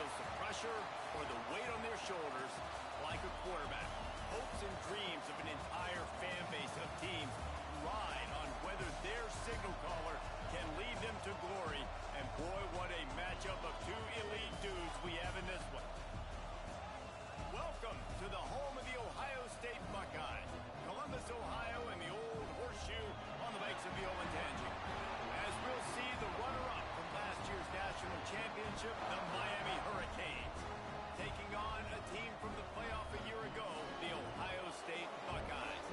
feels the pressure or the weight on their shoulders like a quarterback. Hopes and dreams of an entire fan base of teams ride on whether their signal caller can lead them to glory. And boy, what a matchup of two elite dudes we have in this one. Welcome to the home of the Ohio State Buckeyes, Columbus, Ohio, and the old horseshoe on the banks of the Olentangy. As we'll see the runner-up from last year's national championship, the Miami Hurricanes, taking on a team from the playoff a year ago, the Ohio State Buckeyes.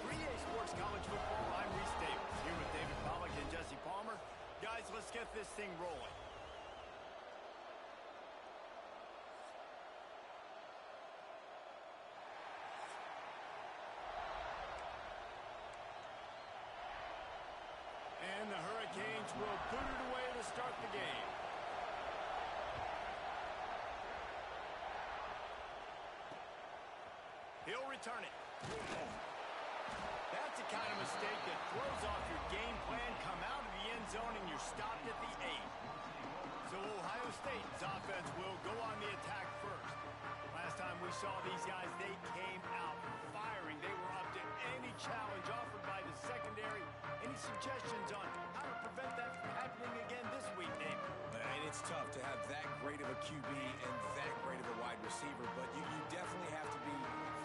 3A Sports College Football, I'm Reese Davis, here with David Pollack and Jesse Palmer. Guys, let's get this thing rolling. And the Hurricanes will put it away to start the game. He'll return it. That's the kind of mistake that throws off your game plan. Come out of the end zone and you're stopped at the 8. So Ohio State's offense will go on the attack first. Last time we saw these guys, they came out firing. They were up to any challenge offered by the secondary. Any suggestions on how to prevent that from happening again this week, Dave? And it's tough to have that great of a QB and that great of a wide receiver, but you definitely have to be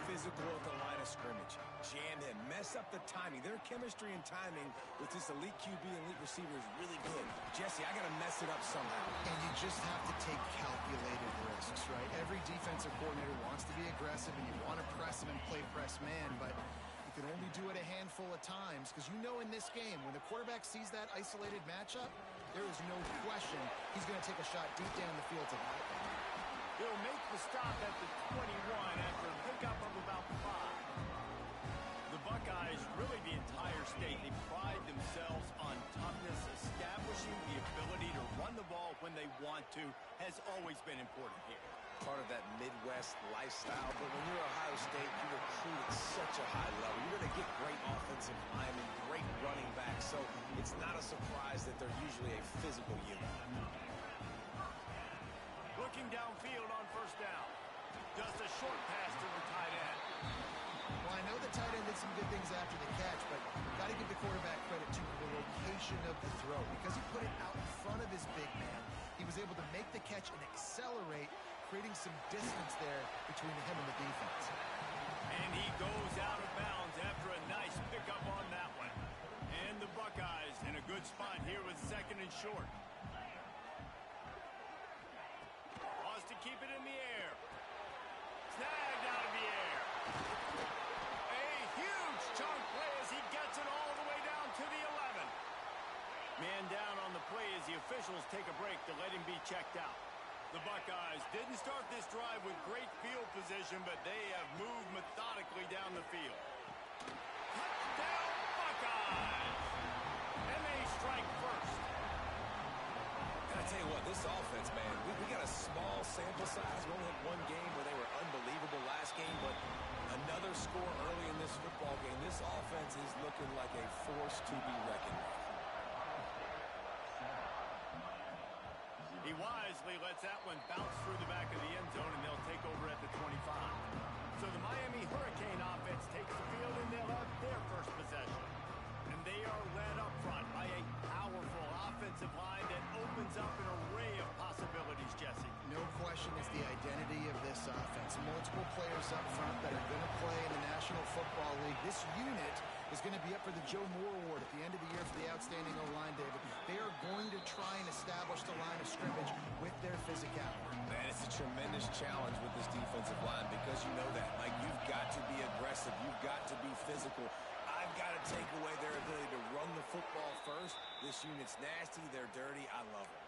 physical at the line of scrimmage. Jam him, mess up the timing. Their chemistry and timing with this elite QB and elite receiver is really good. Jesse, I got to mess it up somehow. And you just have to take calculated risks, right? Every defensive coordinator wants to be aggressive, and you want to press him and play press man, but you can only do it a handful of times because you know in this game, when the quarterback sees that isolated matchup, there is no question he's going to take a shot deep down the field to that. He'll make the stop at the 21 after a pickup of about 5. The Buckeyes, really the entire state, they pride themselves on toughness. Establishing the ability to run the ball when they want to has always been important here. Part of that Midwest lifestyle, but when you're Ohio State, you recruit at such a high level. You're going to get great offensive linemen, great running backs, so it's not a surprise that they're usually a physical unit. Looking downfield on first down. Just a short pass to the tight end. Well, I know the tight end did some good things after the catch, but you've got to give the quarterback credit to the location of the throw. Because he put it out in front of his big man, he was able to make the catch and accelerate, creating some distance there between him and the defense. And he goes out of bounds after a nice pickup on that one. And the Buckeyes in a good spot here with 2nd and short. Wants to keep it in the air. Snagged out of the air. A huge chunk play as he gets it all the way down to the 11. Man down on the play as the officials take a break to let him be checked out. The Buckeyes didn't start this drive with great field position, but they have moved methodically down the field. Touchdown, Buckeyes! And they strike first. And I tell you what, this offense, man, we got a small sample size. We only had one game where they were unbelievable last game, but another score early in this football game. This offense is looking like a force to be reckoned with. He wisely lets that one bounce through the back of the end zone, and they'll take over at the 25. So the Miami Hurricane offense takes the field, and they'll have their first possession. And they are led up front by a powerful offensive line that opens up an array of possibilities, Jesse. No question it's the identity of this offense. Multiple players up front that are going to play in the National Football League. This unit is going to be up for the Joe Moore Award at the end of the year for the outstanding O-line, David. They are going to try and establish the line of scrimmage with their physicality. Man, it's a tremendous challenge with this defensive line because you know that. Like, you've got to be aggressive. You've got to be physical. I've got to take away their ability to run the football first. This unit's nasty. They're dirty. I love it.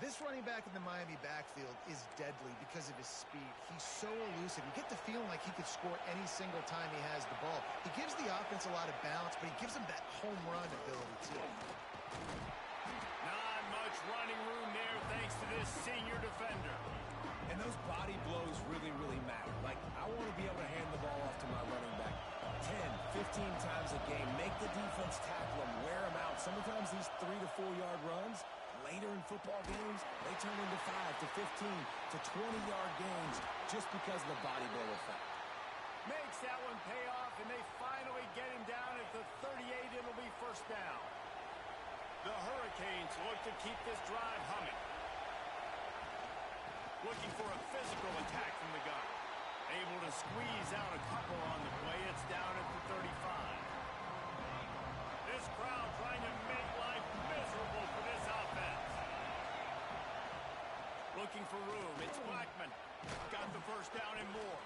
This running back in the Miami backfield is deadly because of his speed. He's so elusive. You get the feeling like he could score any single time he has the ball. He gives the offense a lot of balance, but he gives them that home run ability, too. Not much running room there thanks to this senior defender. And those body blows really, really matter. Like, I want to be able to hand the ball off to my running back 10, 15 times a game. Make the defense tackle him, wear him out. Sometimes these 3 to 4 yard runs, later in football games, they turn into 5 to 15 to 20-yard gains just because of the body blow effect. Makes that one pay off, and they finally get him down at the 38. It'll be first down. The Hurricanes look to keep this drive humming. Looking for a physical attack from the gun. Able to squeeze out a couple on the play. It's down at the 35. This crowd trying to make life miserable for this offense. Looking for room. It's Blackman. Got the first down and more.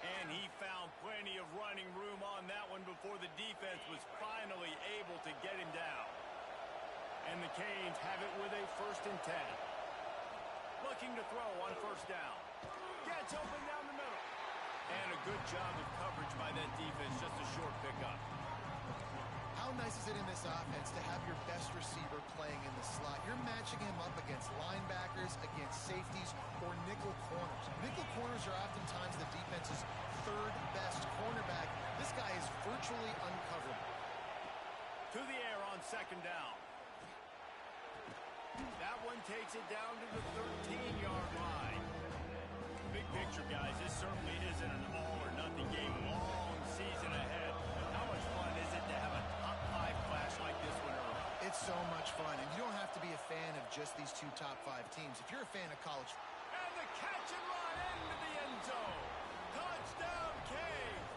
And he found plenty of running room on that one before the defense was finally able to get him down. And the Canes have it with a 1st and 10. Looking to throw on first down. Gets open down the middle. And a good job of coverage by that defense. Just a short pickup. How nice is it in this offense to have your best receiver playing in the slot? You're matching him up against linebackers, against safeties, or nickel corners. Nickel corners are oftentimes the defense's 3rd best cornerback. This guy is virtually uncoverable. To the air on second down. That one takes it down to the 13-yard line. Big picture, guys, this certainly isn't an all-or-nothing game. Long season ahead. How much fun is it to have a top-5 clash like this one early? It's so much fun, and you don't have to be a fan of just these 2 top-5 teams. If you're a fan of college... And the catch and run into the end zone. Touchdown, Canes!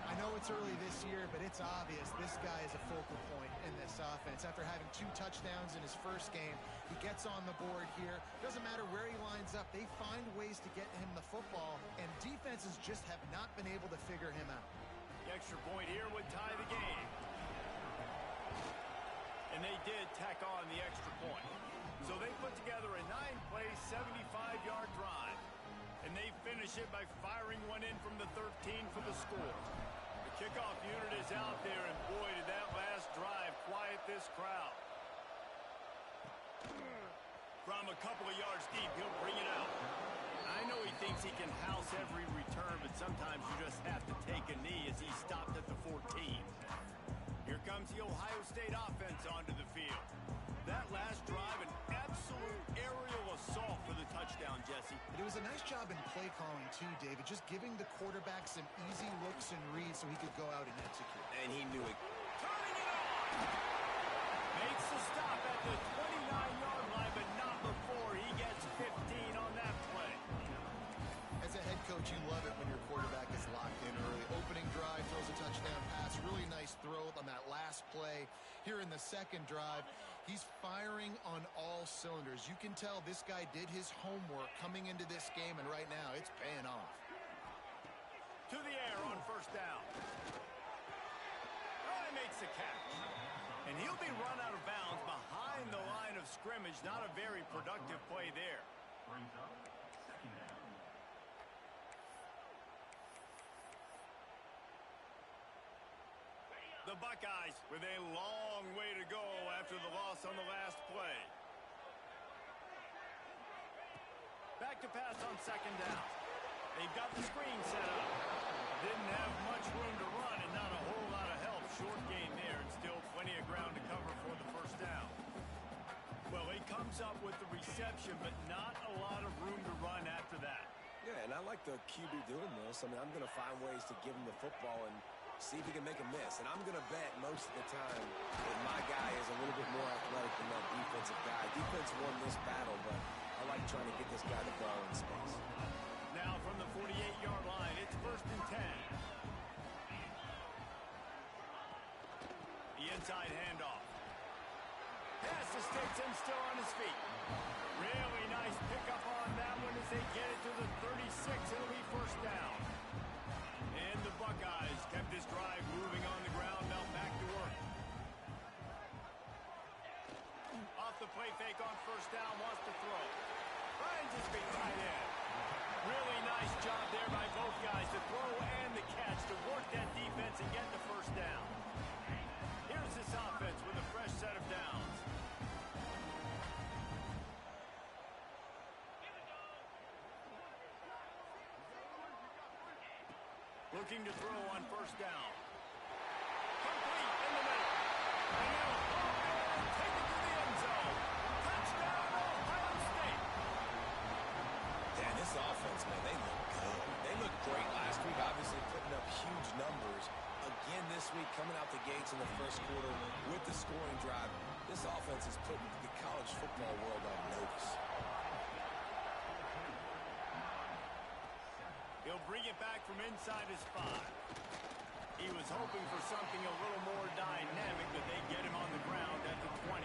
I know it's early this year, but it's obvious this guy is a focal point in this offense. After having 2 touchdowns in his first game, he gets on the board here. Doesn't matter where he lines up. They find ways to get him the football, and defenses just have not been able to figure him out. The extra point here would tie the game. And they did tack on the extra point. So they put together a 9-play, 75-yard drive. And they finish it by firing one in from the 13 for the score. The kickoff unit is out there, and boy, did that last drive quiet this crowd. From a couple of yards deep, he'll bring it out. I know he thinks he can house every return, but sometimes you just have to take a knee as he stopped at the 14. Here comes the Ohio State offense onto the field. That last drive, an absolute aerial assault for the touchdown, Jesse. But it was a nice job in play calling, too, David, just giving the quarterback some easy looks and reads so he could go out and execute. And he knew it. Turning it on! Makes the stop at the 29-yard line, but not before he gets 15 on that play. As a head coach, you love it when your quarterback is locked in early. Opening drive, throws a touchdown pass. Really nice throw on that last play. Here in the second drive, he's firing on all cylinders. You can tell this guy did his homework coming into this game, and right now it's paying off. To the air on first down. Oh, he makes the catch. And he'll be run out of bounds behind the line of scrimmage. Not a very productive play there. The Buckeyes with a long way to go after the loss on the last play. Back to pass on second down. They've got the screen set up. Didn't have much room to run and not a whole lot of help. Short gain there and still plenty of ground to cover for the first down. Well, he comes up with the reception, but not a lot of room to run after that. Yeah, and I like the QB doing this. I mean, I'm going to find ways to give him the football and see if he can make a miss. And I'm going to bet most of the time that my guy is a little bit more athletic than that defensive guy. Defense won this battle, but I like trying to get this guy the ball in space. Now from the 48-yard line, it's 1st and 10. The inside handoff. Pass to Stinson, still on his feet. Really nice pickup on that one as they get it to the 36. It'll be first down. And the Buckeyes kept this drive moving on the ground. Now back to work. Off the play fake on first down, wants to throw. Finds his big tight end. Really nice job there by both guys to throw and the catch to work that defense and get the first down. Here's this offense with a fresh set of downs. Looking to throw on first down. Complete in the middle. And he'll take it to the offense, man, they look good. They looked great last week, obviously putting up huge numbers. Again this week, coming out the gates in the first quarter with the scoring drive. This offense is putting the college football world on notice. He'll bring it back from inside his 5. He was hoping for something a little more dynamic, but they get him on the ground at the 20.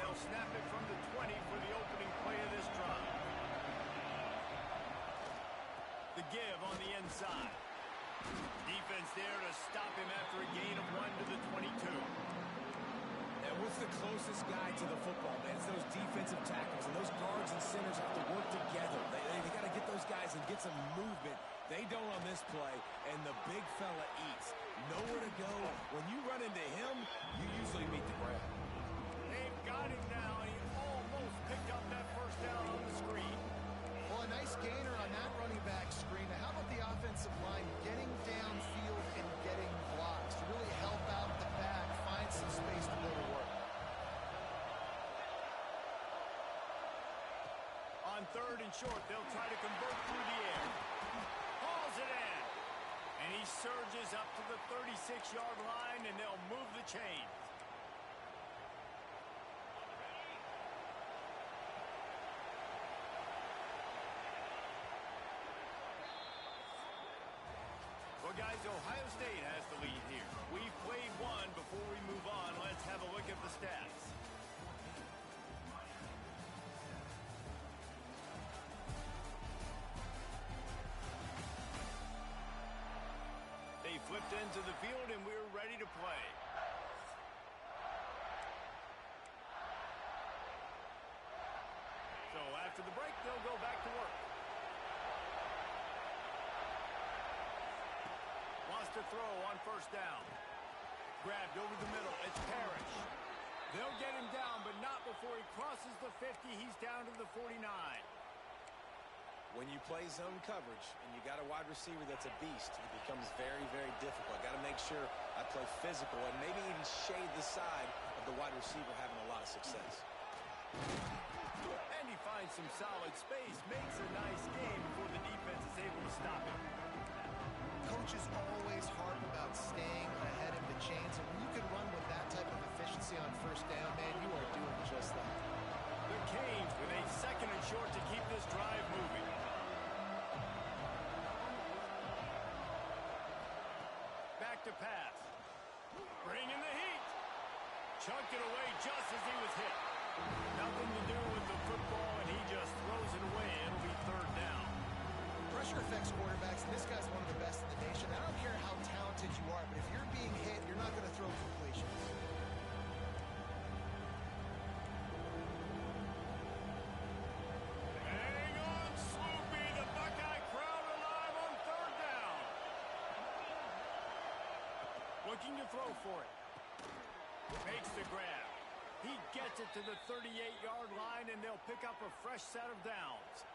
They'll snap it from the 20 for the opening play of this drive. The give on the inside. Defense there to stop him after a gain of 1 to the 22. And what's the closest guy to the football, man? It's those defensive tackles, and those guards and centers have to work together. They got to get those guys and get some movement. They don't on this play, and the big fella eats. Nowhere to go. When you run into him, you usually meet the ground. They've got him now, and he almost picked up that first down on the screen. Well, a nice gainer on that running back screen. Now, how about the offensive line getting downfield and getting blocks to really help out the back, find some space to go to work? On 3rd and short, they'll try to convert through the air. Hauls it in. And he surges up to the 36-yard line, and they'll move the chains. Well, guys, Ohio State has the lead here. We've played one. Before we move on, let's have a look at the stats. They flipped into the field, and we're ready to play. So after the break, they'll go back to work. Wants to throw on 1st down. Grabbed over the middle. It's Parrish. They'll get him down, but not before he crosses the 50. He's down to the 49. When you play zone coverage and you got a wide receiver that's a beast, it becomes very, very difficult. I got to make sure I play physical and maybe even shade the side of the wide receiver having a lot of success. And he finds some solid space, makes a nice game before the defense is able to stop him. Coaches always harp about staying ahead of the chains, and when you can run with that type of efficiency on 1st down, man, you are doing just that. The Canes with a 2nd and short to keep this drive moving. Back to pass. Bringing the heat. Chunked it away just as he was hit. Nothing to do with the football, and he just throws it away. It'll be 3rd down. Pressure affects quarterbacks, and this guy's one of the best in the nation. I don't care how talented you are, but if you're being hit, you're not going to throw completions. Hang on, Sloopy. The Buckeye crowd alive on 3rd down. Looking to throw for it. Makes the grab. He gets it to the 38-yard line, and they'll pick up a fresh set of downs.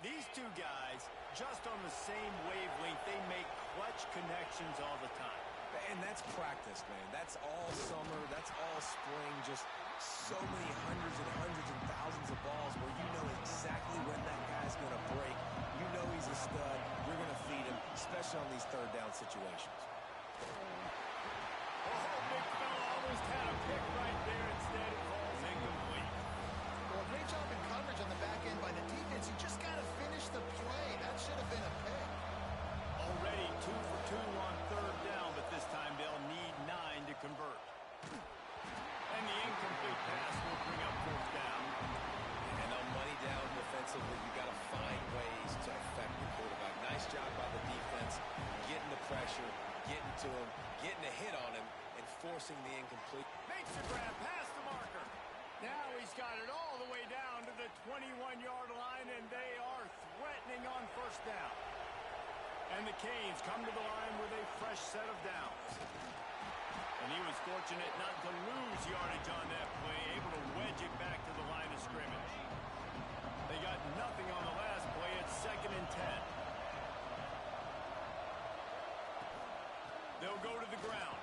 These two guys, just on the same wavelength, they make clutch connections all the time. And that's practice, man. That's all summer. That's all spring. Just so many hundreds and thousands of balls where you know exactly when that guy's going to break. You know he's a stud. You're going to feed him, especially on these 3rd down situations. Oh, big fella almost had a pick right there. Instead, it falls incomplete. Well, great job in coverage on the back end by the defense. You just got to finish the play. That should have been a pick. Already 2 for 2 on 3rd down, but this time they'll need 9 to convert. And the incomplete pass will bring up 4th down. And on money down defensively, you got to find ways to affect the quarterback. Nice job by the defense, getting the pressure, getting to him, getting a hit on him, and forcing the incomplete. Makes the grab past the marker. Now he's got it all the way down to the 21-yard line, and they are threatening on 1st down. And the Canes come to the line with a fresh set of downs. And he was fortunate not to lose yardage on that play, able to wedge it back to the line of scrimmage. They got nothing on the last play. It's 2nd and 10. They'll go to the ground.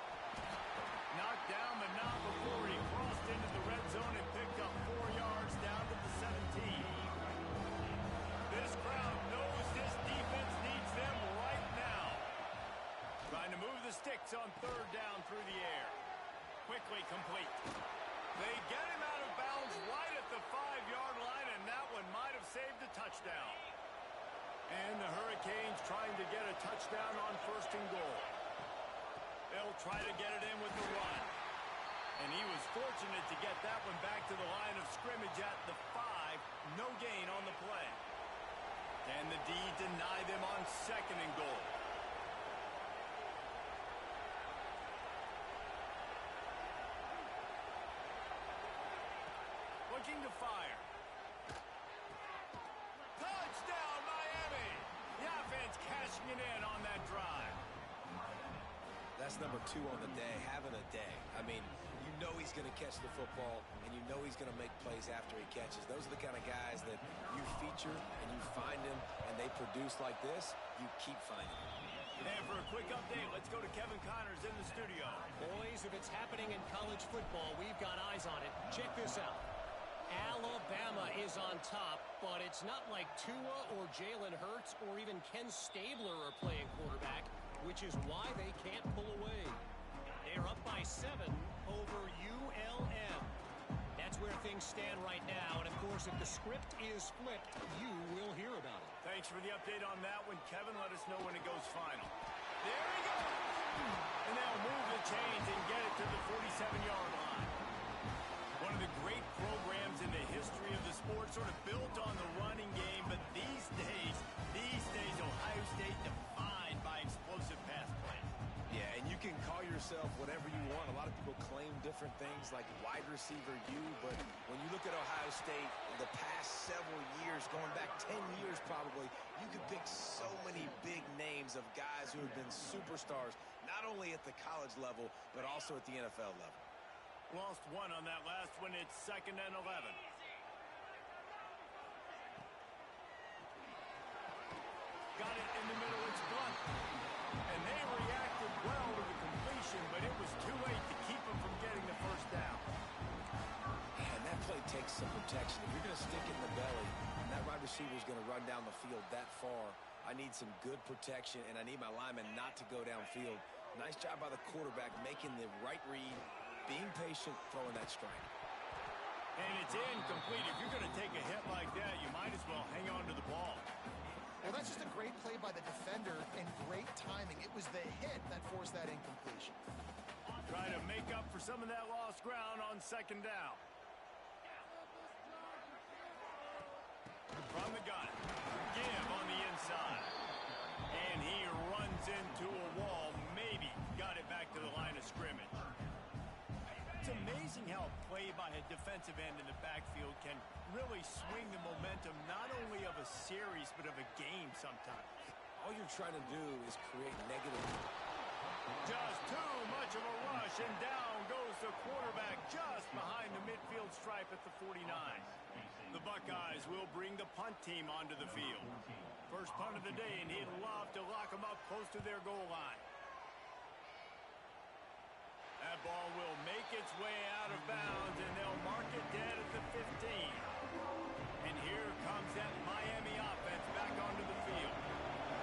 Knocked down, but not before he crossed into the red zone and picked up 4 yards down to the 17. sticks on third down through the air. Quickly complete. They get him out of bounds right at the 5-yard line, and that one might have saved a touchdown. And the Hurricanes trying to get a touchdown on 1st and goal. They'll try to get it in with the run. And he was fortunate to get that one back to the line of scrimmage at the 5. No gain on the play. Can the D deny them on 2nd and goal? Looking to fire. Touchdown, Miami! The offense cashing it in on that drive. That's number 2 on the day, having a day. I mean, you know he's going to catch the football, and you know he's going to make plays after he catches. Those are the kind of guys that you feature and you find them, and they produce like this, you keep finding them. And for a quick update, let's go to Kevin Connors in the studio. Boys, if it's happening in college football, we've got eyes on it. Check this out. Alabama is on top, but it's not like Tua or Jalen Hurts or even Ken Stabler are playing quarterback, which is why they can't pull away. They're up by 7 over ULM. That's where things stand right now, and of course, if the script is flipped, you will hear about it. Thanks for the update on that one, Kevin. Let us know when it goes final. There he goes! And they'll move the chains and get it to the 47-yard line. One of the great programs in the history of the sport, sort of built on the running game, but these days, Ohio State defined by explosive pass play. Yeah, and you can call yourself whatever you want. A lot of people claim different things like wide receiver U, but when you look at Ohio State, the past several years, going back 10 years probably, you could pick so many big names of guys who have been superstars, not only at the college level, but also at the NFL level. Lost one on that last one. It's 2nd and 11. Got it in the middle. It's blunt. And they reacted well to the completion, but it was too late to keep them from getting the first down. And that play takes some protection. If you're going to stick it in the belly, and that wide receiver is going to run down the field that far, I need some good protection, and I need my lineman not to go downfield. Nice job by the quarterback making the right read, being patient, throwing that strike. And it's incomplete. If you're going to take a hit like that, you might as well hang on to the ball. Well, that's just a great play by the defender and great timing. It was the hit that forced that incompletion. Trying to make up for some of that lost ground on 2nd down. From the gun. Give on the inside. And he runs into a wall. Maybe got it back to the line of scrimmage. It's amazing how a play by a defensive end in the backfield can really swing the momentum not only of a series but of a game sometimes. All you're trying to do is create negative. Just too much of a rush, and down goes the quarterback just behind the midfield stripe at the 49. The Buckeyes will bring the punt team onto the field. First punt of the day, and he'd love to lock them up close to their goal line. That ball will make its way out of bounds, and they'll mark it dead at the 15. And here comes that Miami offense back onto the field.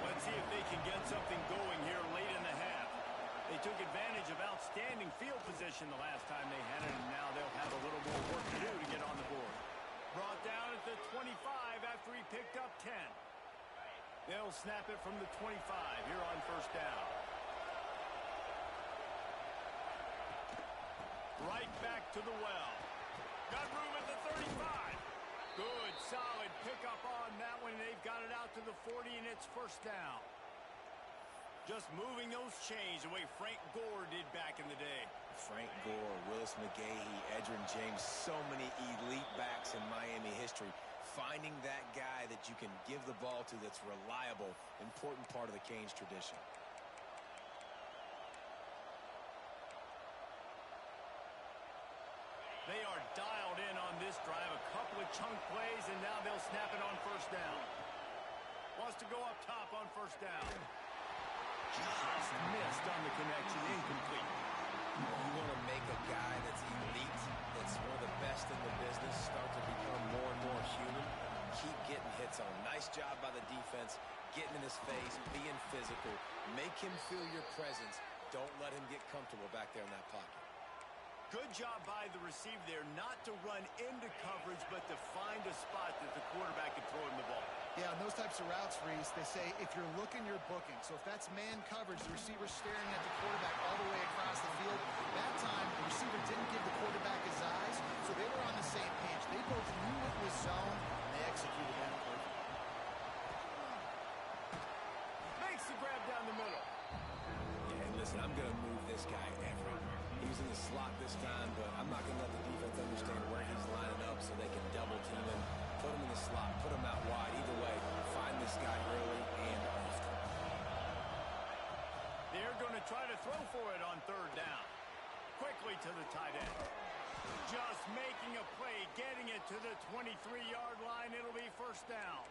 Let's see if they can get something going here late in the half. They took advantage of outstanding field position the last time they had it, and now they'll have a little more work to do to get on the board. Brought down at the 25 after he picked up 10. They'll snap it from the 25 here on 1st down. Right back to the well. Got room at the 35. Good, solid pickup on that one. They've got it out to the 40, and it's 1st down. Just moving those chains the way Frank Gore did back in the day. Frank Gore, Willis McGahee, Edgerrin James, so many elite backs in Miami history. Finding that guy that you can give the ball to that's reliable, important part of the Canes tradition. They are dialed in on this drive. A couple of chunk plays, and now they'll snap it on 1st down. Wants to go up top on 1st down. Just missed on the connection. Incomplete. You want to make a guy that's elite, that's one of the best in the business, start to become more and more human. Keep getting hits on him. Nice job by the defense, getting in his face, being physical. Make him feel your presence. Don't let him get comfortable back there in that pocket. Good job by the receiver there not to run into coverage, but to find a spot that the quarterback can throw him the ball. Yeah, on those types of routes, Reese, they say if you're looking, you're booking. So if that's man coverage, the receiver's staring at the quarterback all the way across the field. That time, the receiver didn't give the quarterback his eyes, so they were on the same page. They both knew it was zone, and they executed that perfectly. Makes the grab down the middle. Yeah, and listen, I'm going to move this guy every. He's in the slot this time, but I'm not going to let the defense understand where he's lining up so they can double team him. Put him in the slot, put him out wide. Either way, find this guy early and often. They're going to try to throw for it on third down. Quickly to the tight end. Just making a play, getting it to the 23-yard line. It'll be first down.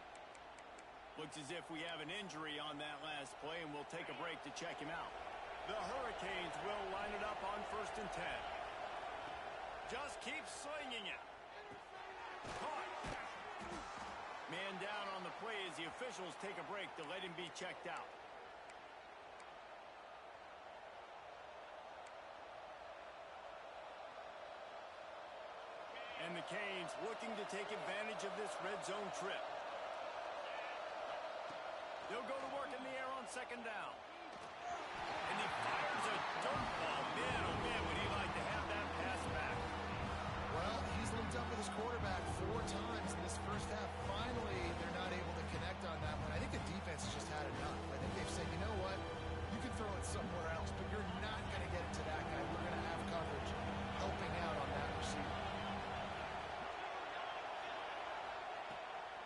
Looks as if we have an injury on that last play, and we'll take a break to check him out. The Hurricanes will line it up on 1st and 10. Just keep slinging it. Caught. Man down on the play as the officials take a break to let him be checked out. And the Canes looking to take advantage of this red zone trip. They'll go to work in the air on 2nd down. And he fires a dirt ball. Man, oh man, would he like to have that pass back. Well, he's linked up with his quarterback 4 times in this first half. Finally, they're not able to connect on that one. I think the defense has just had enough. I think they've said, you know what, you can throw it somewhere else, but you're not going to get it to that guy. We're going to have coverage helping out on that receiver.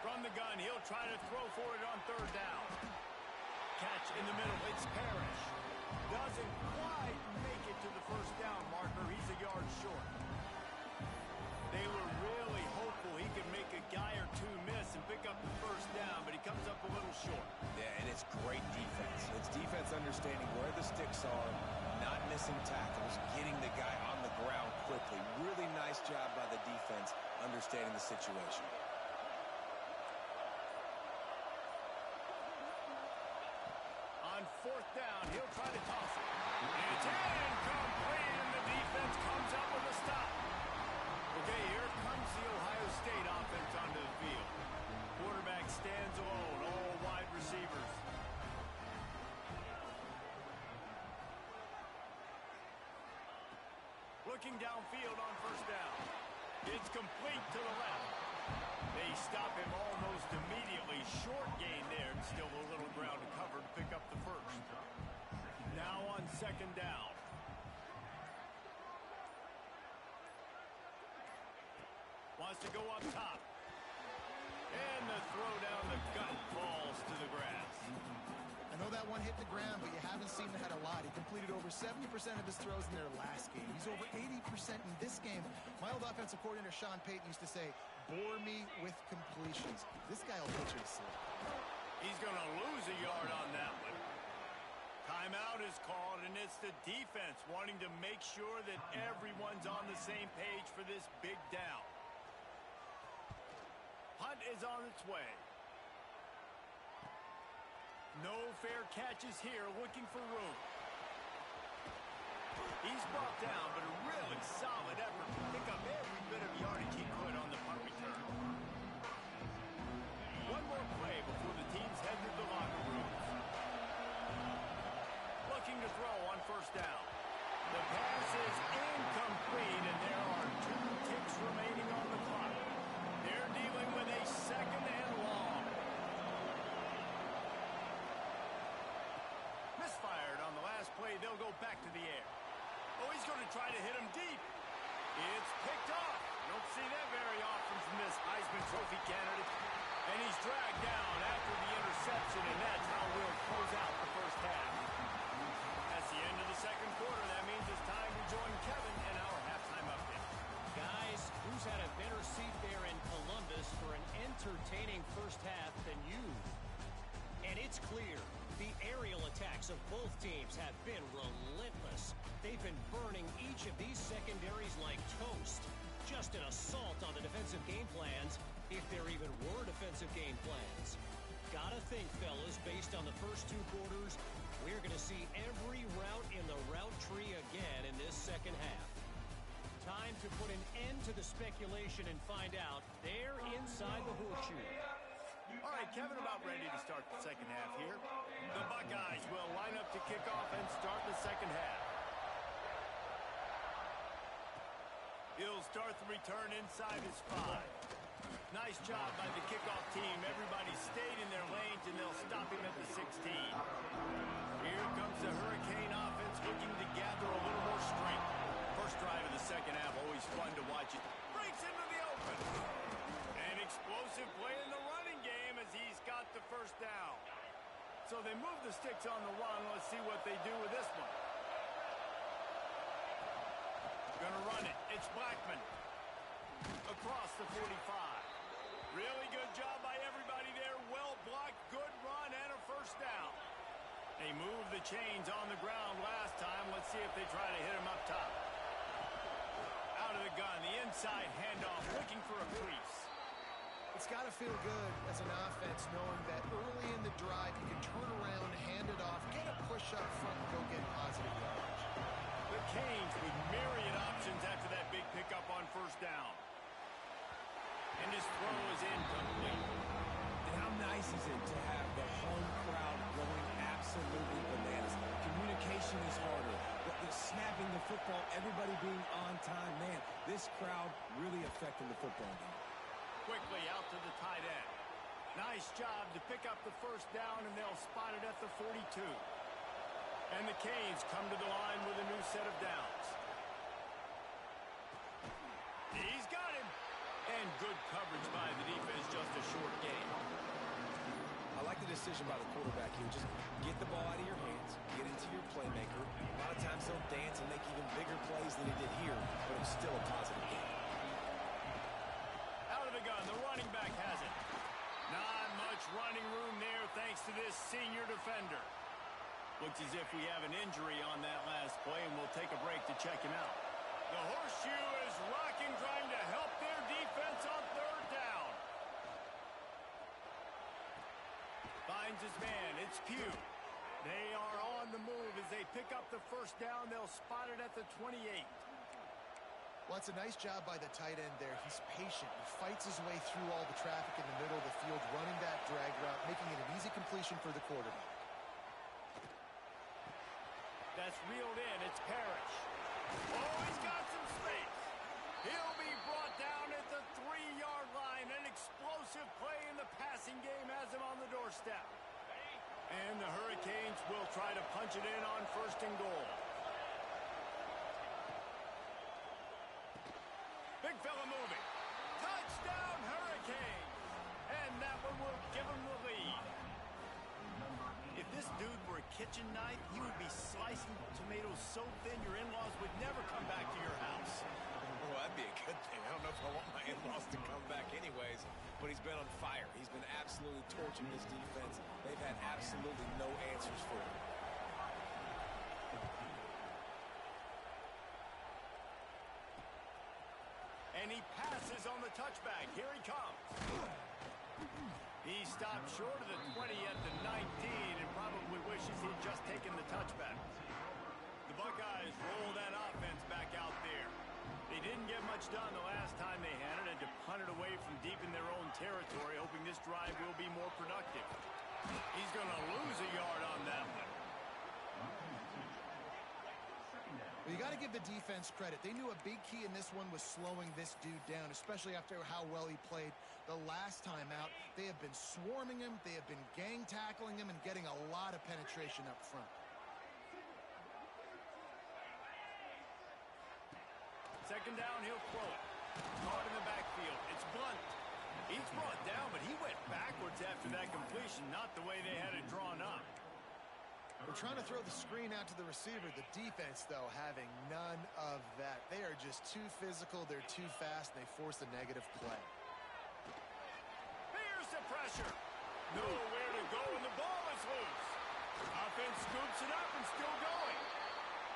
From the gun, he'll try to throw for it on 3rd down. Catch in the middle, it's Parrish. Doesn't quite make it to the first down marker. He's a yard short. They were really hopeful he could make a guy or two miss and pick up the first down, but he comes up a little short. Yeah, and it's great defense. It's defense understanding where the sticks are, not missing tackles, getting the guy on the ground quickly. Really nice job by the defense understanding the situation. On 4th down, he'll try to toss it. It's incomplete, and the defense comes up with a stop. Okay, here comes the Ohio State offense onto the field. Quarterback stands alone, all wide receivers. Looking downfield on 1st down. It's complete to the left. They stop him almost immediately. Short gain there, and still a little ground to cover to pick up the first. Now on 2nd down. Wants to go up top. And the throw down the gut falls to the grass. I know that one hit the ground, but you haven't seen that a lot. He completed over 70% of his throws in their last game. He's over 80% in this game. My old offensive coordinator, Sean Payton, used to say, bore me with completions. This guy will put you to sleep. He's going to lose a yard on that one. Timeout is called, and it's the defense wanting to make sure that everyone's on the same page for this big down. Punt is on its way. No fair catches here, looking for room. He's brought down, but a really solid effort to pick up every bit of yardage he could on the punt return. One more play before the teams head to the locker rooms. Looking to throw on 1st down. The pass is incomplete, and there are 2 ticks remaining on the clock. They're dealing with a 2nd and long. Misfired on the last play. They'll go back to the air. Oh, he's going to try to hit him deep. It's picked off. Don't see that very often from this Heisman Trophy candidate. And he's dragged down after the interception, and that's how we'll close out the first half. That's the end of the 2nd quarter. That means it's time to join Kevin in our halftime update. Guys, who's had a better seat there in Columbus for an entertaining first half than you? And it's clear, the aerial attacks of both teams have been relentless. They've been burning each of these secondaries like toast. Just an assault on the defensive game plans, if there even were defensive game plans. Gotta think, fellas, based based on the first two quarters, we're going to see every route in the route tree again in this second half. Time to put an end to the speculation and find out. They're inside the horseshoe. All right, Kevin, about ready to start the second half here. The Buckeyes will line up to kick off and start the second half. He'll start the return inside his 5. Nice job by the kickoff team. Everybody stayed in their lanes, and they'll stop him at the 16. Here comes the Hurricane offense looking to gather a little more strength. First drive of the second half, always fun to watch it. Breaks into the open. An explosive play in the running game as he's got the first down. So they move the sticks on the run. Let's see what they do with this one. Gonna run it. It's Blackman. Across the 45. Really good job by everybody there. Well blocked, good run, and a first down. They moved the chains on the ground last time. Let's see if they try to hit him up top. Out of the gun, the inside handoff, looking for a crease. It's got to feel good as an offense knowing that early in the drive you can turn around, hand it off, get a push up front, and go get positive yardage. The Canes with myriad options after that big pickup on first down. And his throw is incomplete. And how nice is it to have the home crowd going absolutely bananas? Communication is harder. The snapping the football, everybody being on time. Man, this crowd really affecting the football game. Quickly out to the tight end. Nice job to pick up the first down, and they'll spot it at the 42. And the Canes come to the line with a new set of downs. He's got him. And good coverage by the defense, just a short game. I like the decision by the quarterback here. Just get the ball out of your hands, get into your playmaker. A lot of times he'll dance and make even bigger plays than he did here, but it's still a positive game. Out of the gun, the running back has it. Not much running room there thanks to this senior defender. Looks as if we have an injury on that last play, and we'll take a break to check him out. The horseshoe is rocking, trying to help their defense on third down. Finds his man. It's Pugh. They are on the move as they pick up the first down. They'll spot it at the 28. Well, it's a nice job by the tight end there. He's patient. He fights his way through all the traffic in the middle of the field, running that drag route, making it an easy completion for the quarterback. That's reeled in. It's Parrish. Oh, he's got some space. He'll be brought down at the 3-yard line. An explosive play in the passing game has him on the doorstep. And the Hurricanes will try to punch it in on first and goal. Big fella moving. Touchdown, Hurricanes. And that one will give them the lead. If this dude were a kitchen knife, he would be slicing tomatoes so thin your in-laws would never come back to your house. Well, that'd be a good thing. I don't know if I want my in-laws to come back anyways, but he's been on fire. He's been absolutely torching this defense. They've had absolutely no answers for him. And he passes on the touchback. Here he comes. He stopped short of the 20 at the 19 and probably wishes he'd just taken the touchback. The Buckeyes roll that offense back out there. They didn't get much done the last time they had it, and to punt it away from deep in their own territory, hoping this drive will be more productive. He's going to lose a yard on that one. Well, you got to give the defense credit. They knew a big key in this one was slowing this dude down, especially after how well he played the last time out. They have been swarming him. They have been gang tackling him and getting a lot of penetration up front. Second down, he'll throw it. Caught in the backfield. It's Blunt. He's brought down, but he went backwards after that completion, not the way they had it drawn up. They're trying to throw the screen out to the receiver. The defense, though, having none of that. They are just too physical. They're too fast. They force a negative play. Here's the pressure. Nowhere to go, and the ball is loose. Offense scoops it up and still going.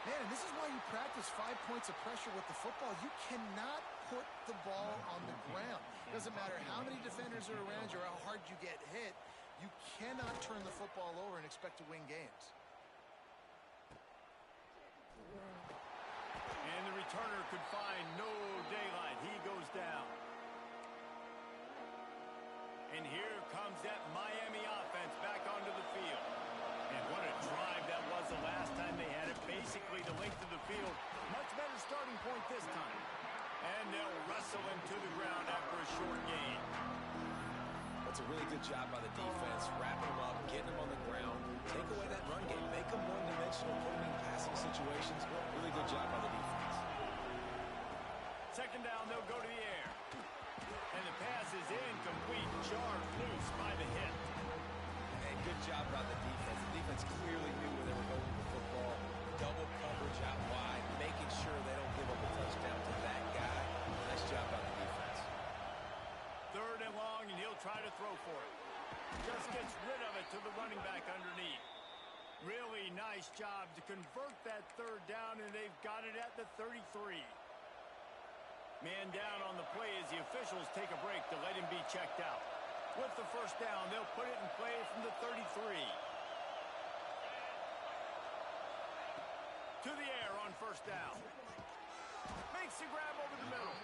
Man, and this is why you practice 5 points of pressure with the football. You cannot put the ball on the ground. Doesn't matter how many defenders are around you or how hard you get hit. You cannot turn the football over and expect to win games. And the returner could find no daylight. He goes down. And here comes that Miami offense back onto the field. And what a drive that was the last time they had it. Basically the length of the field. Much better starting point this time. And they'll wrestle him to the ground after a short gain. That's a really good job by the defense. Wrapping him up, getting him on the ground. Take away that run game. Make him one-dimensional. Put him in passing situations. Really good job by the defense. Second down, they'll go to the air. And the pass is incomplete. Jarred loose by the hit. And good job by the defense. The defense clearly knew where they were going with the football. Double coverage out wide, making sure they don't give up a touchdown to that guy. Nice job by the defense. Third and long, and he'll try to throw for it. Just gets rid of it to the running back underneath. Really nice job to convert that third down, and they've got it at the 33. Man down on the play as the officials take a break to let him be checked out. With the first down, they'll put it in play from the 33. To the air on first down. Makes the grab over the middle.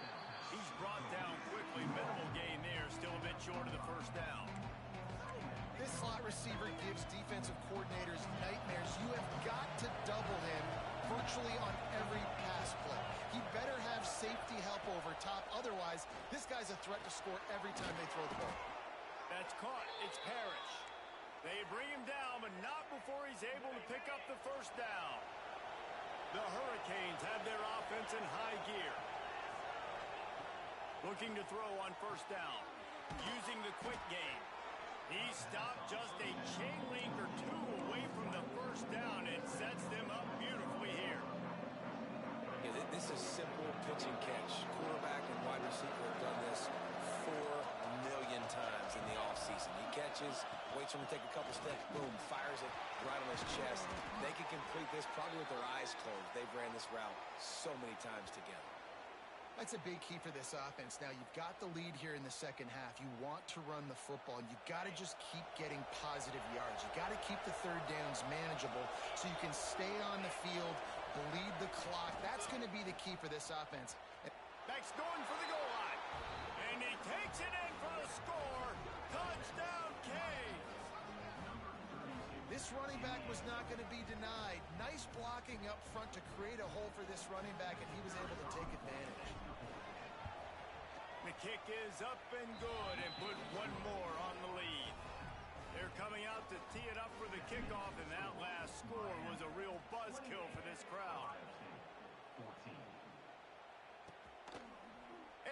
He's brought down quickly. Minimal gain there. Still a bit short of the first down. This slot receiver gives defensive coordinators nightmares. You have got to double him virtually on every pass play. He better have safety help over top. Otherwise, this guy's a threat to score every time they throw the ball. That's caught. It's Parrish. They bring him down, but not before he's able to pick up the first down. The Hurricanes have their offense in high gear. Looking to throw on first down. Using the quick game. He stopped just a chain link or two away from the first down and sets them up beautifully here. Yeah, this is simple pitch and catch. Quarterback and wide receiver have done this 4 million times in the offseason. He catches, waits for him to take a couple steps, boom, fires it right on his chest. They can complete this probably with their eyes closed. They've ran this route so many times together. That's a big key for this offense. Now, you've got the lead here in the second half. You want to run the football. You've got to just keep getting positive yards. You've got to keep the third downs manageable so you can stay on the field, bleed the clock. That's going to be the key for this offense. Beck's going for the goal line. And he takes it in for the score. Touchdown, Canes. This running back was not going to be denied. Nice blocking up front to create a hole for this running back, and he was able to take advantage. The kick is up and good and put one more on the lead. They're coming out to tee it up for the kickoff, and that last score was a real buzzkill for this crowd.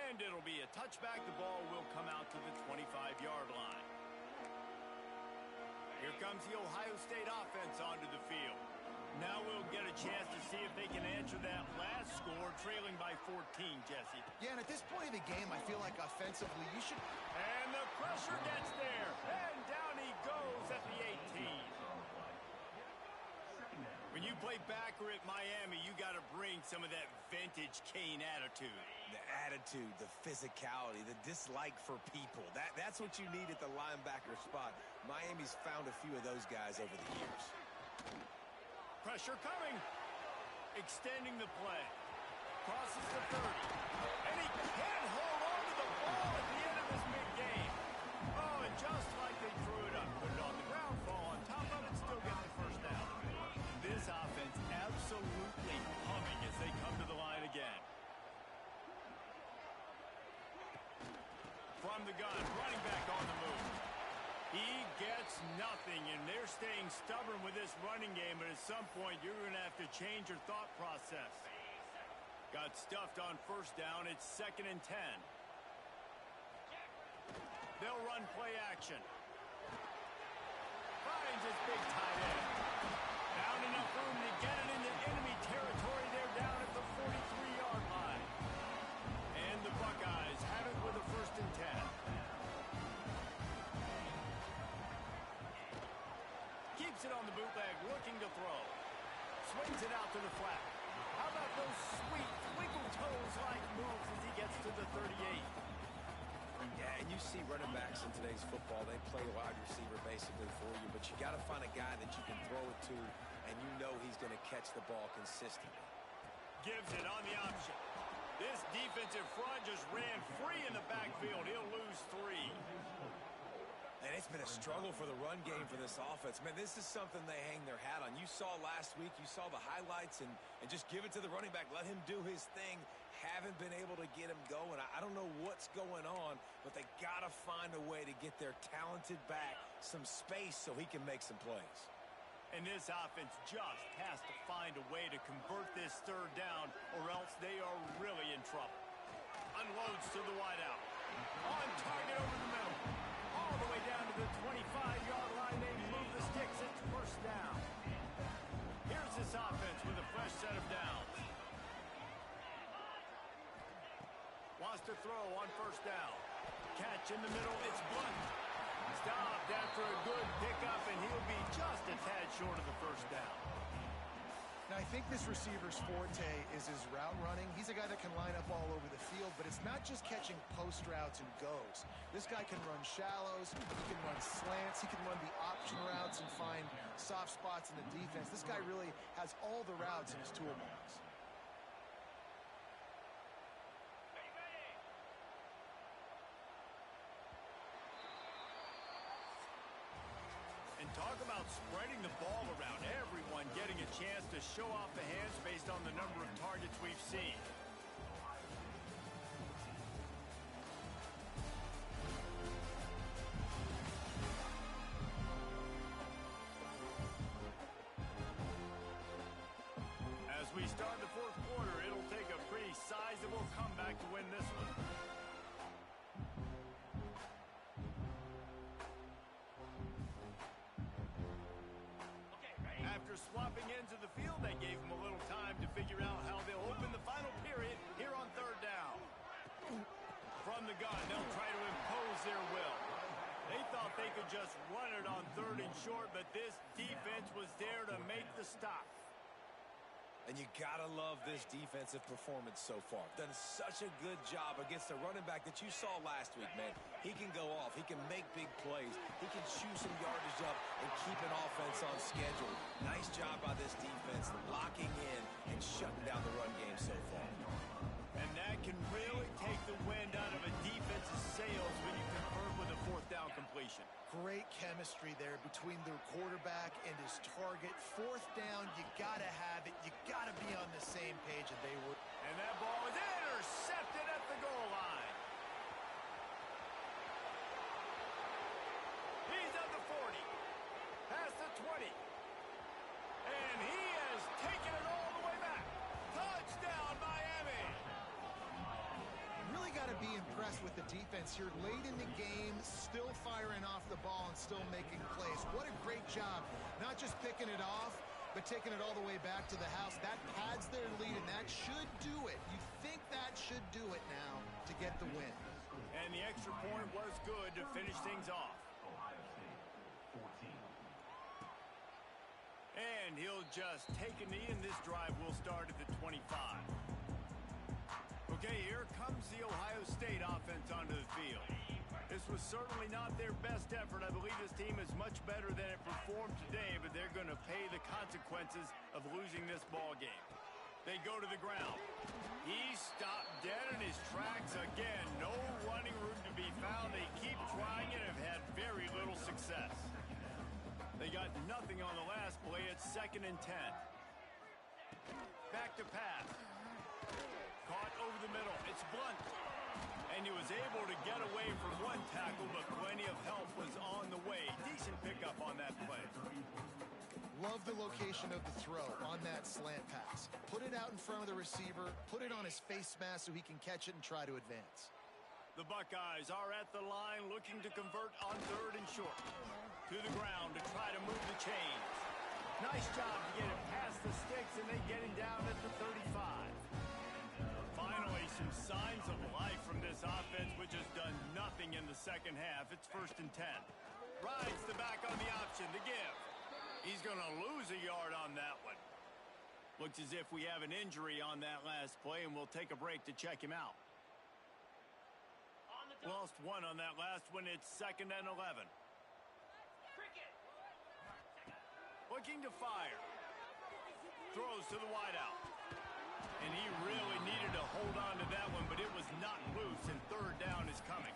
And it'll be a touchback. The ball will come out to the 25-yard line. Here comes the Ohio State offense onto the field. Now we'll get a chance to see if they can answer that last score, trailing by 14, Jesse. Yeah, and at this point of the game, I feel like offensively you should... And the pressure gets there. And down he goes at the 18. When you play backer at Miami, you got to bring some of that vintage Cane attitude. The attitude, the physicality, the dislike for people. That's what you need at the linebacker spot. Miami's found a few of those guys over the years. Pressure coming. Extending the play. Crosses the 30. And he can't hold on to the ball at the end of this big game. Oh, and just like they threw it up, put it on the ground, fall on top of it, still get the first down. This offense absolutely humming as they come to the line again. From the gun, running back on the move. He gets nothing, and they're staying stubborn with this running game, but at some point you're going to have to change your thought process. Got stuffed on first down. It's 2nd and 10. They'll run play action. Finds his big tight end. Found enough room to get it into enemy territory. They're down at the 43-yard line. And the Buckeyes have it with a 1st and 10. Keeps it on the bootleg, looking to throw. Swings it out to the flat. How about those sweet twinkle toes-like moves as he gets to the 38? Yeah, and you see running backs in today's football, they play wide receiver basically for you, but you got to find a guy that you can throw it to, and you know he's going to catch the ball consistently. Gives it on the option. This defensive front just ran free in the backfield. He'll lose 3. And it's been a struggle for the run game for this offense. Man, this is something they hang their hat on. You saw last week, you saw the highlights, and just give it to the running back. Let him do his thing. Haven't been able to get him going. I don't know what's going on, but they got to find a way to get their talented back some space so he can make some plays. And this offense just has to find a way to convert this 3rd down, or else they are really in trouble. Unloads to the wideout. On target over the middle. All the way down to the 25-yard line. They move the sticks. It's 1st down. Here's this offense with a fresh set of downs. Wants to throw on 1st down. Catch in the middle. It's Blunt. Stopped after a good pickup, and he'll be just a tad short of the 1st down. Now, I think this receiver's forte is his route running. He's a guy that can line up all over the field, but it's not just catching post routes and goes. This guy can run shallows, he can run slants, he can run the option routes and find soft spots in the defense. This guy really has all the routes in his toolbox. And talk about spreading the ball around. Everyone getting a chance to show off the hands based on the number of targets we've seen. As we start the 4th quarter, it'll take a pretty sizable comeback to win this one. Swapping into the field, they gave him a little time to figure out how they'll open the final period here on 3rd down. From the gun, they'll try to impose their will. They thought they could just run it on 3rd and short, but this defense was there to make the stop. And you got to love this defensive performance so far. Done such a good job against the running back that you saw last week, man. He can go off. He can make big plays. He can chew some yardage up and keep an offense on schedule. Nice job by this defense locking in and shutting down the run game so far. And that can really take the wind out of a defense's sails when you convert with a 4th down completion. Great chemistry there between the quarterback and his target. 4th down, you got to have it. You got to be on the same page, and they were. And that ball is intercepted at the goal line. He's at the 40. Past the 20. And he has taken it all the way back. Touchdown, Miami. Really got to be impressed with the defense here late in the game, still firing off the ball and still making plays. What a great job, not just picking it off, but taking it all the way back to the house. That pads their lead, and that should do it. You think that should do it now to get the win. And the extra point was good to finish things off. And he'll just take a knee, and this drive will start at the 25. Okay, here comes the Ohio State offense onto the field. This was certainly not their best effort. I believe this team is much better than it performed today, but they're going to pay the consequences of losing this ball game. They go to the ground. He stopped dead in his tracks again. No running room to be found. They keep trying and have had very little success. They got nothing on the last play. It's 2nd and 10. Back to pass. Caught over the middle. It's Blunt. And he was able to get away from one tackle, but plenty of help was on the way. Decent pickup on that play. Love the location of the throw on that slant pass. Put it out in front of the receiver. Put it on his face mask so he can catch it and try to advance. The Buckeyes are at the line looking to convert on 3rd and short. To the ground to try to move the chains. Nice job to get it past the sticks, and they get him down at the 35. Finally, some signs of life from this offense, which has done nothing in the 2nd half. It's 1st and 10. Rides the back on the option to give. He's going to lose a yard on that one. Looks as if we have an injury on that last play, and we'll take a break to check him out. On the Lost one on that last one. It's 2nd and 11. Looking to fire. Throws to the wideout. And he really needed to hold on to that one, but it was not loose, and 3rd down is coming.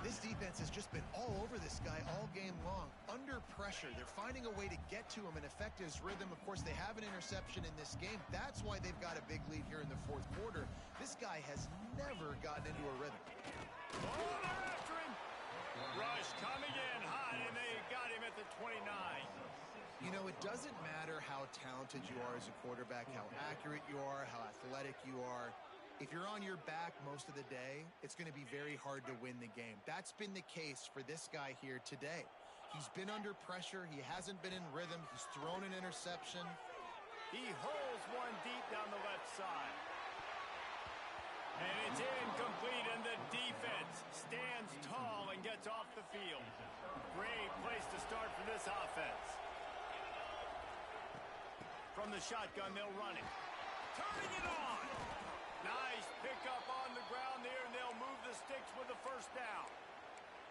This defense has just been all over this guy all game long. Under pressure, they're finding a way to get to him and affect his rhythm. Of course, they have an interception in this game. That's why they've got a big lead here in the 4th quarter. This guy has never gotten into a rhythm. Oh, they're after him. Rush coming in hot, and they got him at the 29. You know, it doesn't matter how talented you are as a quarterback, how accurate you are, how athletic you are. If you're on your back most of the day, it's going to be very hard to win the game. That's been the case for this guy here today. He's been under pressure. He hasn't been in rhythm. He's thrown an interception. He holds one deep down the left side. And it's incomplete, and the defense stands tall and gets off the field. Great place to start for this offense. From the shotgun, they'll run it. Turning it on. Nice pickup on the ground there, and they'll move the sticks with a 1st down.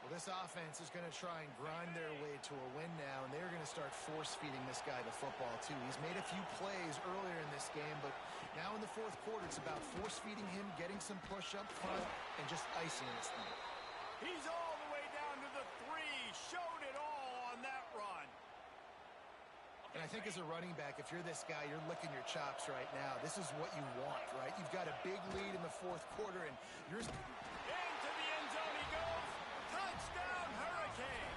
Well, this offense is going to try and grind their way to a win now, and they're going to start force-feeding this guy the football, too. He's made a few plays earlier in this game, but now in the 4th quarter, it's about force-feeding him, getting some push up front, and just icing this thing. He's all the way down to the 3. Showed it all on that run. And I think as a running back, if you're this guy, you're licking your chops right now. This is what you want, right? You've got a big lead in the 4th quarter, and you're... Into the end zone he goes. Touchdown, Hurricane.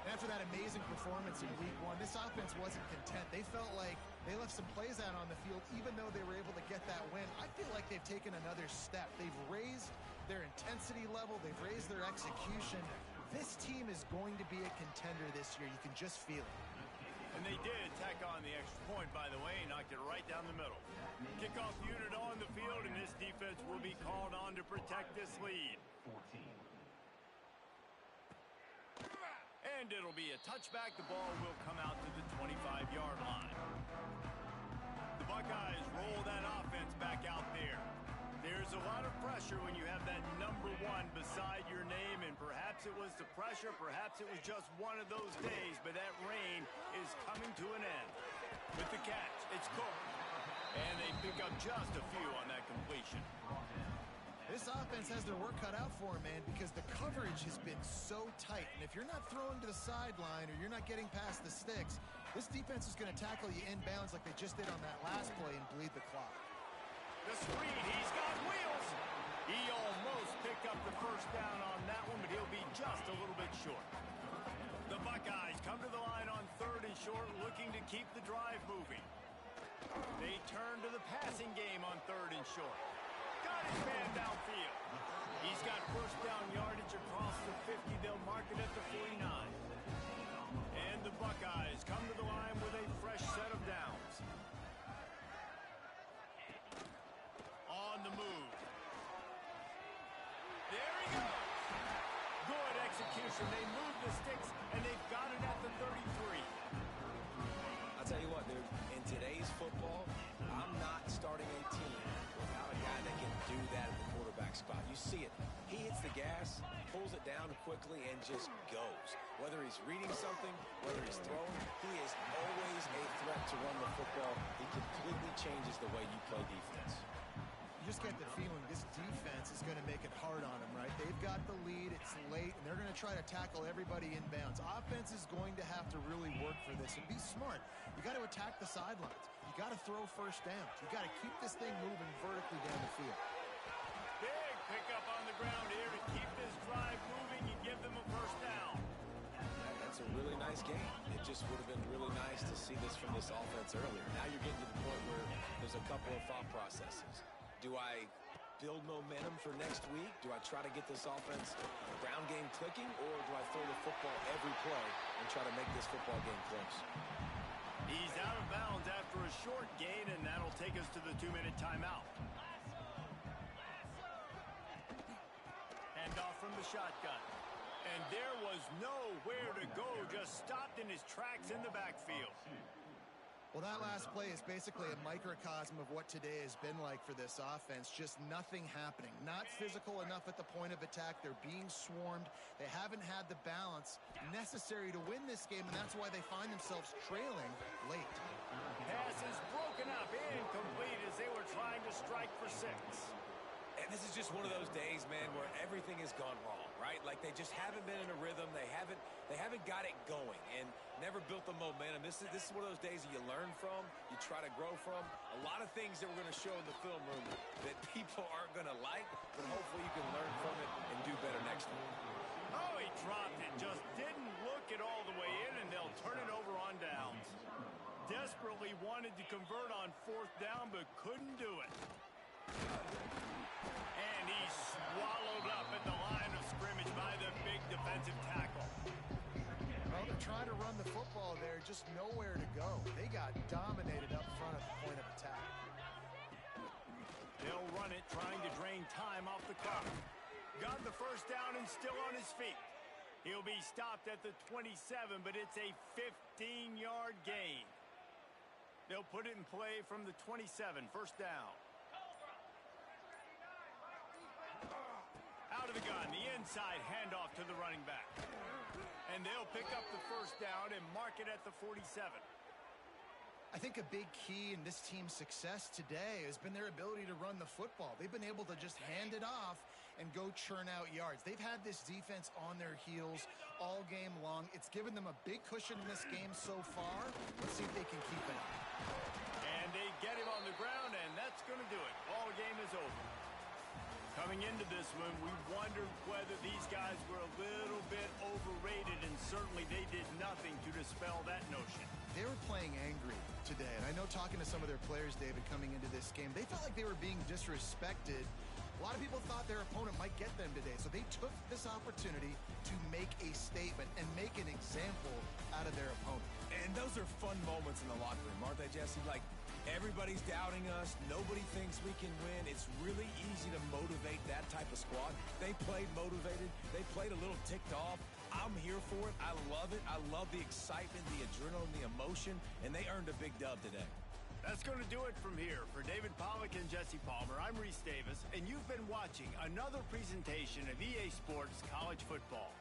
After that amazing performance in Week 1, this offense wasn't content. They felt like they left some plays out on the field, even though they were able to get that win. I feel like they've taken another step. They've raised their intensity level. They've raised their execution. This team is going to be a contender this year. You can just feel it. And they did tack on the extra point, by the way, knocked it right down the middle. Kickoff unit on the field, and this defense will be called on to protect this lead. And it'll be a touchback. The ball will come out to the 25-yard line. The Buckeyes roll that offense back out there. There's a lot of pressure when you have that number 1 beside your name, and perhaps it was the pressure, perhaps it was just one of those days, but that rain is coming to an end. With the catch, it's Cook, and they pick up just a few on that completion. This offense has their work cut out for them, man, because the coverage has been so tight, and if you're not throwing to the sideline or you're not getting past the sticks, this defense is going to tackle you inbounds like they just did on that last play and bleed the clock. The screen, he's got wheels. He almost picked up the 1st down on that one, but he'll be just a little bit short. The Buckeyes come to the line on 3rd and short, looking to keep the drive moving. They turn to the passing game on 3rd and short. Got his man downfield. He's got 1st down yardage across the 50. They'll mark it at the 49. And the Buckeyes come to the line with a fresh set of downs. On the move. There he goes. Good execution. They move the sticks, and they've got it at the 33. I'll tell you what, dude, in today's football, I'm not starting a team without a guy that can do that at the quarterback spot. You see it. He hits the gas, pulls it down quickly, and just goes. Whether he's reading something, whether he's throwing, he is always a threat to run the football. He completely changes the way you play defense. You just get the feeling this defense is going to make it hard on them, right? They've got the lead, it's late, and they're going to try to tackle everybody inbounds. Offense is going to have to really work for this and be smart. You got to attack the sidelines. You got to throw 1st downs. You got to keep this thing moving vertically down the field. Big pickup on the ground here to keep this drive moving and give them a 1st down. That's a really nice game. It just would have been really nice to see this from this offense earlier. Now you're getting to the point where there's a couple of thought processes. Do I build momentum for next week? Do I try to get this offense ground game clicking, or do I throw the football every play and try to make this football game close? He's out of bounds after a short gain, and that'll take us to the 2-minute timeout. Hand off from the shotgun. And there was nowhere to go, just stopped in his tracks in the backfield. Well, that last play is basically a microcosm of what today has been like for this offense. Just nothing happening. Not physical enough at the point of attack. They're being swarmed. They haven't had the balance necessary to win this game, and that's why they find themselves trailing late. Pass is broken up, incomplete as they were trying to strike for 6. And this is just one of those days, man, where everything has gone wrong, right? Like they just haven't been in a rhythm. They haven't got it going and never built the momentum. This is one of those days that you learn from, you try to grow from. A lot of things that we're going to show in the film room that people aren't going to like, but hopefully you can learn from it and do better next time. Oh, he dropped it. Just didn't look it all the way in, and they'll turn it over on downs. Desperately wanted to convert on 4th down, but couldn't do it. And he's swallowed up at the line of scrimmage by the big defensive tackle. Well, they're trying to run the football there, just nowhere to go. They got dominated up front at the point of attack. They'll run it, trying to drain time off the clock. Got the first down and still on his feet. He'll be stopped at the 27, but it's a 15-yard gain. They'll put it in play from the 27, first down. Out of the gun, the inside handoff to the running back. And they'll pick up the first down and mark it at the 47. I think a big key in this team's success today has been their ability to run the football. They've been able to just hand it off and go churn out yards. They've had this defense on their heels all game long. It's given them a big cushion in this game so far. Let's see if they can keep it up. And they get him on the ground, and that's going to do it. Ball game is over. Coming into this one, we wondered whether these guys were a little bit overrated, and certainly they did nothing to dispel that notion. They were playing angry today, and I know talking to some of their players, David, coming into this game, they felt like they were being disrespected. A lot of people thought their opponent might get them today, so they took this opportunity to make a statement and make an example out of their opponent. And those are fun moments in the locker room, aren't they, Jesse? Like, everybody's doubting us. Nobody thinks we can win. It's really easy to motivate that type of squad. They played motivated. They played a little ticked off. I'm here for it. I love it. I love the excitement, the adrenaline, the emotion, and they earned a big dub today. That's going to do it from here. For David Pollack and Jesse Palmer, I'm Reese Davis, and you've been watching another presentation of EA Sports College Football.